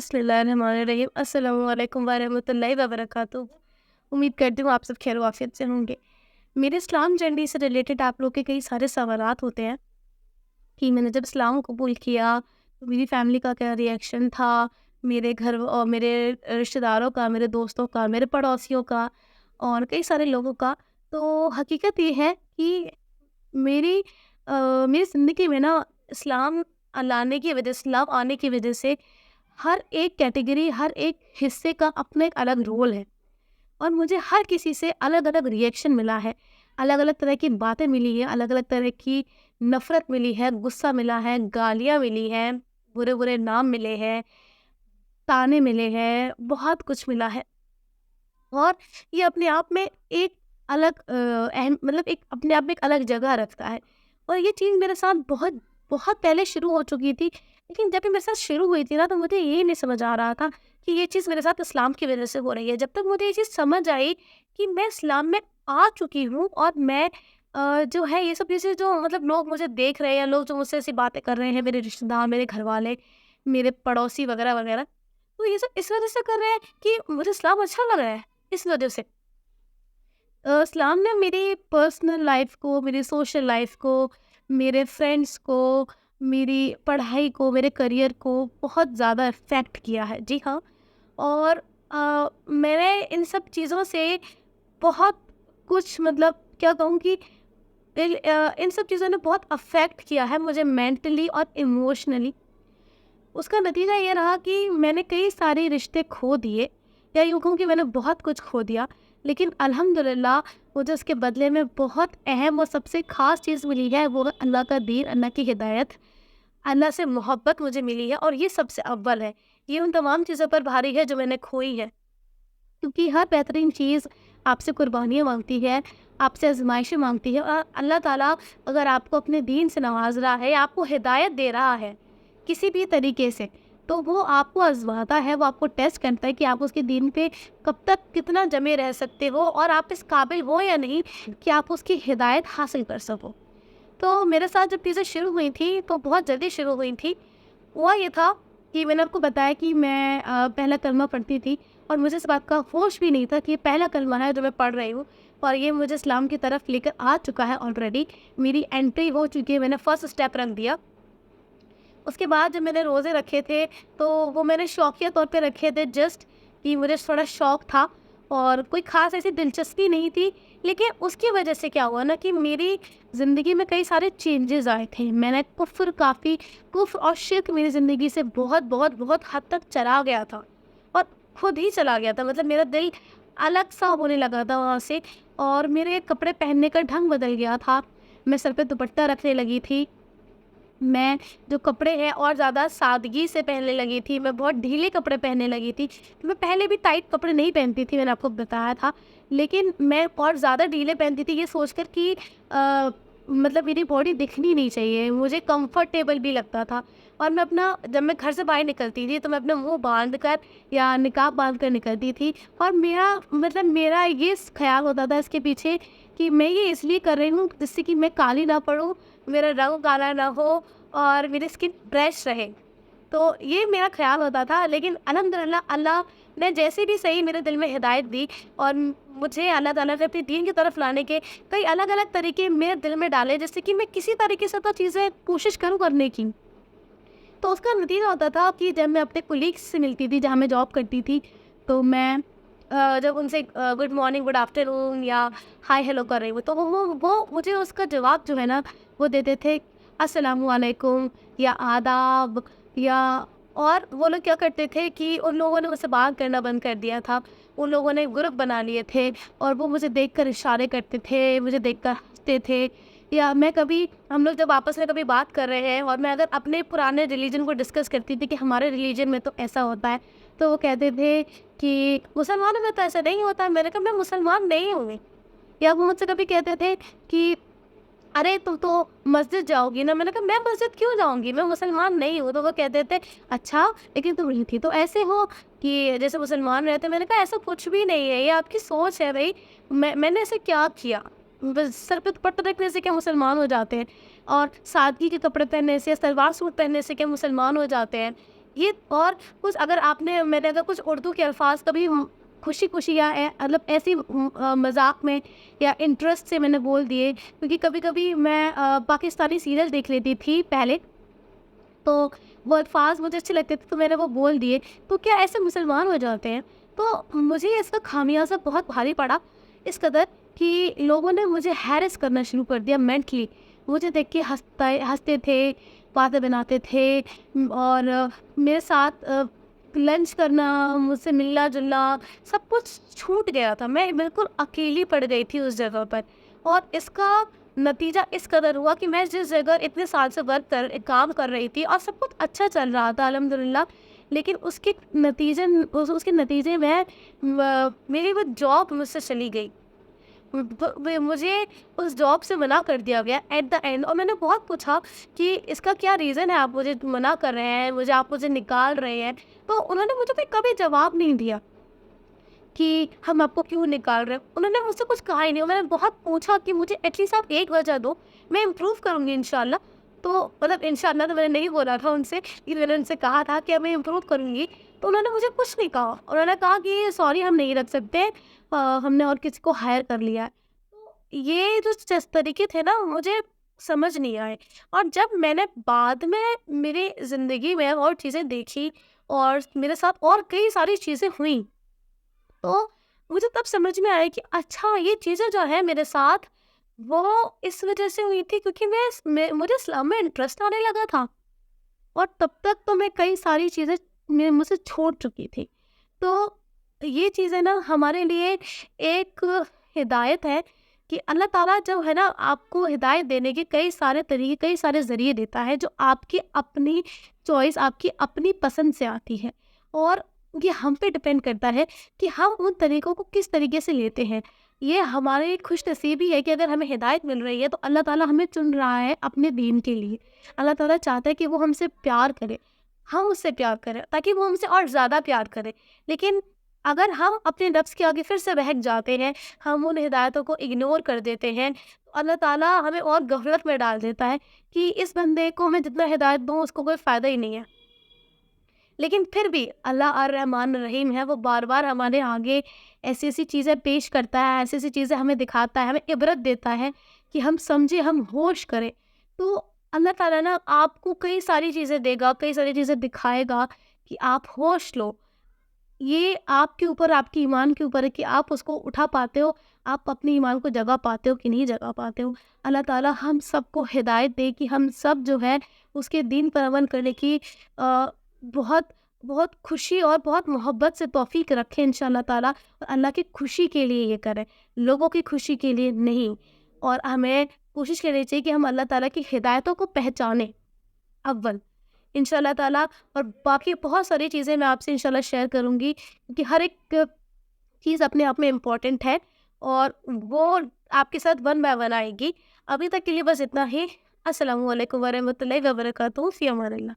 बिस्मिल्लाहिर्रहमानिर्रहीम। अस्सलामु अलैकुम वरहमतुल्लाहि वबरकातुहू। उम्मीद करती हूँ आप सब खैर वाफियत से होंगे। मेरे इस्लाम जर्नी से रिलेटेड आप लोग के कई सारे सवालात होते हैं कि मैंने जब इस्लाम कबूल किया तो मेरी फैमिली का क्या रिएक्शन था, मेरे घर और मेरे रिश्तेदारों का, मेरे दोस्तों का, मेरे पड़ोसियों का और कई सारे लोगों का। तो हकीकत ये है कि मेरी मेरी ज़िंदगी में ना इस्लाम लाने की वजह से, इस्लाम आने की वजह से हर एक कैटेगरी, हर एक हिस्से का अपना एक अलग रोल है और मुझे हर किसी से अलग-अलग रिएक्शन मिला है। अलग-अलग तरह की बातें मिली हैं, अलग-अलग तरह की नफ़रत मिली है, गुस्सा मिला है, गालियाँ मिली हैं, बुरे-बुरे नाम मिले हैं, ताने मिले हैं, बहुत कुछ मिला है। और ये अपने आप में एक अलग अहम मतलब एक अपने आप में एक अलग जगह रखता है। और ये चीज़ मेरे साथ बहुत बहुत पहले शुरू हो चुकी थी, लेकिन जब ये मेरे साथ शुरू हुई थी ना तो मुझे ये नहीं समझ आ रहा था कि ये चीज़ मेरे साथ इस्लाम की वजह से हो रही है। जब तक मुझे ये चीज़ समझ आई कि मैं इस्लाम में आ चुकी हूँ और मैं जो है ये सब चीज़ें जो मतलब लोग मुझे देख रहे हैं, लोग जो मुझसे ऐसी बातें कर रहे हैं, मेरे रिश्तेदार, मेरे घरवाले, मेरे पड़ोसी वगैरह वगैरह, तो ये सब इस वजह से कर रहे हैं कि मुझे इस्लाम अच्छा लग रहा है, इस वजह से। इस्लाम ने मेरी पर्सनल लाइफ को, मेरी सोशल लाइफ को, मेरे फ्रेंड्स को, मेरी पढ़ाई को, मेरे करियर को बहुत ज़्यादा इफ़ेक्ट किया है। जी हाँ। और मैंने इन सब चीज़ों से बहुत कुछ मतलब क्या कहूँ कि इन सब चीज़ों ने बहुत अफ़ेक्ट किया है मुझे मेंटली और इमोशनली। उसका नतीजा ये रहा कि मैंने कई सारे रिश्ते खो दिए, या यूँ कहूँ कि मैंने बहुत कुछ खो दिया, लेकिन अल्हम्दुलिल्लाह मुझे उसके बदले में बहुत अहम और सबसे ख़ास चीज़ मिली है, वो है अल्लाह का दीन, अल्लाह की हिदायत, अल्लाह से मोहब्बत मुझे मिली है और ये सबसे अव्वल है। ये उन तमाम चीज़ों पर भारी है जो मैंने खोई है, क्योंकि हर बेहतरीन चीज़ आपसे कुर्बानियाँ माँगती है, आपसे आज़माइशें माँगती है। और अल्लाह ताला अगर आपको अपने दीन से नवाज़ रहा है, आपको हिदायत दे रहा है किसी भी तरीके से, तो वो आपको आज़माता है, वो आपको टेस्ट करता है कि आप उसके दीन पे कब तक कितना जमे रह सकते हो और आप इस काबिल हो या नहीं कि आप उसकी हिदायत हासिल कर सको। तो मेरे साथ जब चीज़ें शुरू हुई थी तो बहुत जल्दी शुरू हुई थी। हुआ ये था कि मैंने आपको बताया कि मैं पहला कलमा पढ़ती थी और मुझे इस बात का होश भी नहीं था कि ये पहला कलमा है जो मैं पढ़ रही हूँ और ये मुझे इस्लाम की तरफ लेकर आ चुका है ऑलरेडी। मेरी एंट्री हो चुकी है, मैंने फर्स्ट स्टेप रख दिया। उसके बाद जब मैंने रोज़े रखे थे तो वो मैंने शौकिया तौर पे रखे थे, जस्ट कि मुझे थोड़ा शौक़ था और कोई ख़ास ऐसी दिलचस्पी नहीं थी। लेकिन उसकी वजह से क्या हुआ ना कि मेरी ज़िंदगी में कई सारे चेंजेस आए थे। मैंने कुफ़्र और शिर्क मेरी ज़िंदगी से बहुत बहुत बहुत हद तक चला गया था और खुद ही चला गया था। मतलब मेरा दिल अलग सा होने लगा था वहाँ से और मेरे कपड़े पहनने का ढंग बदल गया था। मैं सर पे दुपट्टा रखने लगी थी, मैं जो कपड़े हैं और ज़्यादा सादगी से पहनने लगी थी, मैं बहुत ढीले कपड़े पहनने लगी थी। मैं पहले भी टाइट कपड़े नहीं पहनती थी, मैंने आपको बताया था, लेकिन मैं और ज़्यादा ढीले पहनती थी ये सोचकर कि मतलब मेरी बॉडी दिखनी नहीं चाहिए, मुझे कंफर्टेबल भी लगता था। और मैं अपना जब मैं घर से बाहर निकलती थी तो मैं अपना मुँह बाँध कर या निकाब बाँध कर निकलती थी और मेरा ये ख़्याल होता था इसके पीछे कि मैं ये इसलिए कर रही हूँ जिससे कि मैं काली ना पड़ूँ, मेरा रंग काला ना हो और मेरी स्किन फ्रेश रहे। तो ये मेरा ख़्याल होता था, लेकिन अल्हम्दुलिल्लाह अल्लाह ने जैसे भी सही मेरे दिल में हिदायत दी और मुझे अल्लाह ताला ने अपने दीन की तरफ लाने के कई अलग-अलग तरीके मेरे दिल में डाले, जिससे कि मैं किसी तरीके से तो चीज़ें कोशिश करूँ करने की। तो उसका नतीजा होता था कि जब मैं अपने कोलीग्स से मिलती थी जहाँ मैं जॉब करती थी, तो मैं जब उनसे गुड मॉर्निंग, गुड आफ्टरनून या हाय हेलो कर रही हूँ, तो वो मुझे उसका जवाब जो है ना वो देते थे अस्सलामु अलैकुम या आदाब या। और वो लोग क्या करते थे कि उन लोगों ने मुझसे बात करना बंद कर दिया था, उन लोगों ने ग्रुप बना लिए थे और वो मुझे देखकर इशारे करते थे, मुझे देखकर हंसते थे। या मैं कभी हम लोग जब आपस में कभी बात कर रहे हैं और मैं अगर अपने पुराने रिलीजन को डिस्कस करती थी कि हमारे रिलीजन में तो ऐसा होता है, तो वो कहते थे कि मुसलमानों में तो ऐसा नहीं होता है। मैंने कहा मैं मुसलमान नहीं हूँ। या वो मुझसे कभी कहते थे कि अरे तुम तो मस्जिद जाओगी ना। मैंने कहा मैं मस्जिद क्यों जाऊंगी, मैं मुसलमान नहीं हूँ। तो वो कहते थे अच्छा लेकिन तुम रहती तो ऐसे हो कि जैसे मुसलमान रहते। मैंने कहा ऐसा कुछ भी नहीं है, ये आपकी सोच है भाई। मैंने ऐसे क्या किया, बस सर पे दुपट्टा रखने से क्या मुसलमान हो जाते हैं और सादगी के कपड़े पहनने से, सलवार सूट पहनने से क्या मुसलमान हो जाते हैं। ये और कुछ अगर आपने मैंने अगर कुछ उर्दू के अल्फ़ाज़ कभी खुशी-खुशी या मतलब ऐसी मज़ाक में या इंटरेस्ट से मैंने बोल दिए, क्योंकि कभी-कभी मैं पाकिस्तानी सीरियल देख लेती थी पहले, तो वो अल्फ़ाज़ मुझे अच्छे लगते थे तो मैंने वो बोल दिए, तो क्या ऐसे मुसलमान हो जाते हैं? तो मुझे इसका खामियाज़ा बहुत भारी पड़ा, इस कदर कि लोगों ने मुझे हैरेस करना शुरू कर दिया मेंटली। मुझे देख के हँसते थे, बातें बनाते थे, और मेरे साथ लंच करना, मुझसे मिलना-जुलना सब कुछ छूट गया था। मैं बिल्कुल अकेली पड़ गई थी उस जगह पर, और इसका नतीजा इस कदर हुआ कि मैं जिस जगह इतने साल से काम कर रही थी और सब कुछ अच्छा चल रहा था अल्हम्दुलिल्लाह, लेकिन उसके नतीजे में मेरी वो जॉब मुझसे चली गई। मुझे उस जॉब से मना कर दिया गया एट द एंड, और मैंने बहुत पूछा कि इसका क्या रीज़न है, आप मुझे मना कर रहे हैं, आप मुझे निकाल रहे हैं। तो उन्होंने मुझे कोई कभी जवाब नहीं दिया कि हम आपको क्यों निकाल रहे हैं। उन्होंने मुझसे कुछ कहा ही नहीं, और मैंने बहुत पूछा कि मुझे एटलीस्ट आप एक वजह दो, मैं इम्प्रूव करूँगी इंशाल्लाह। तो मतलब इंशाल्लाह तो मैंने नहीं बोला था उनसे, लेकिन मैंने उनसे कहा था कि मैं इम्प्रूव करूँगी। तो उन्होंने मुझे कुछ नहीं कहा, उन्होंने कहा कि सॉरी हम नहीं रख सकते, हमने और किसी को हायर कर लिया है। तो ये जो तरीके थे ना, मुझे समझ नहीं आए। और जब मैंने बाद में मेरी ज़िंदगी में और चीज़ें देखी, और मेरे साथ और कई सारी चीज़ें हुई, तो मुझे तब समझ में आया कि अच्छा ये चीज़ें जो है मेरे साथ, वो इस वजह से हुई थी क्योंकि मुझे इस्लाम में इंटरेस्ट आने लगा था, और तब तक तो मैं कई सारी चीज़ें मुझसे छूट चुकी थी। तो ये चीज़ें ना हमारे लिए एक हिदायत है कि अल्लाह ताला जो है ना, आपको हिदायत देने के कई सारे तरीके, कई सारे ज़रिए देता है, जो आपकी अपनी चॉइस, आपकी अपनी पसंद से आती है, और ये हम पे डिपेंड करता है कि हम उन तरीकों को किस तरीके से लेते हैं। ये हमारी खुशनसीबी है कि अगर हमें हिदायत मिल रही है तो अल्लाह ताला हमें चुन रहा है अपने दीन के लिए। अल्लाह ताला चाहता है कि वो हमसे प्यार करे, हम उससे प्यार करें, ताकि वो हमसे और ज़्यादा प्यार करे। लेकिन अगर हम अपने नफ्स के आगे फिर से बहक जाते हैं, हम उन हिदायतों को इग्नोर कर देते हैं, तो अल्लाह ताला हमें और गफ़लत में डाल देता है कि इस बंदे को मैं जितना हिदायत दूँ उसको कोई फ़ायदा ही नहीं है। लेकिन फिर भी अल्लाह अर्रहमान रहीम है, वो बार-बार हमारे आगे ऐसी-ऐसी चीज़ें पेश करता है, ऐसी-ऐसी चीज़ें हमें दिखाता है, हमें इबरत देता है कि हम समझें, हम होश करें। तो अल्लाह ताला ना आपको कई सारी चीज़ें देगा, कई सारी चीज़ें दिखाएगा कि आप होश लो। ये आपके ऊपर, आपके ईमान के ऊपर है कि आप उसको उठा पाते हो, आप अपने ईमान को जगा पाते हो कि नहीं जगा पाते हो। अल्लाह ताला हम सबको हिदायत दे कि हम सब जो है उसके दीन पर अमल करने की बहुत बहुत खुशी और बहुत मोहब्बत से तौफ़ीक रखें इंशाअल्लाह ताला, और अल्लाह की खुशी के लिए ये करें, लोगों की खुशी के लिए नहीं। और हमें कोशिश करनी चाहिए कि हम अल्लाह ताला की हिदायतों को पहचानें अव्वल, इंशाअल्लाह ताला। और बाकी बहुत सारी चीज़ें मैं आपसे इंशाअल्लाह शेयर करूँगी, क्योंकि हर एक चीज़ अपने आप में इम्पोर्टेंट है, और वो आपके साथ वन बाय वन आएगी। अभी तक के लिए बस इतना ही। अस्सलामु अलैकुम वरहमतुल्लाहि वबरकातुहू। फ़ी अमानिल्लाह।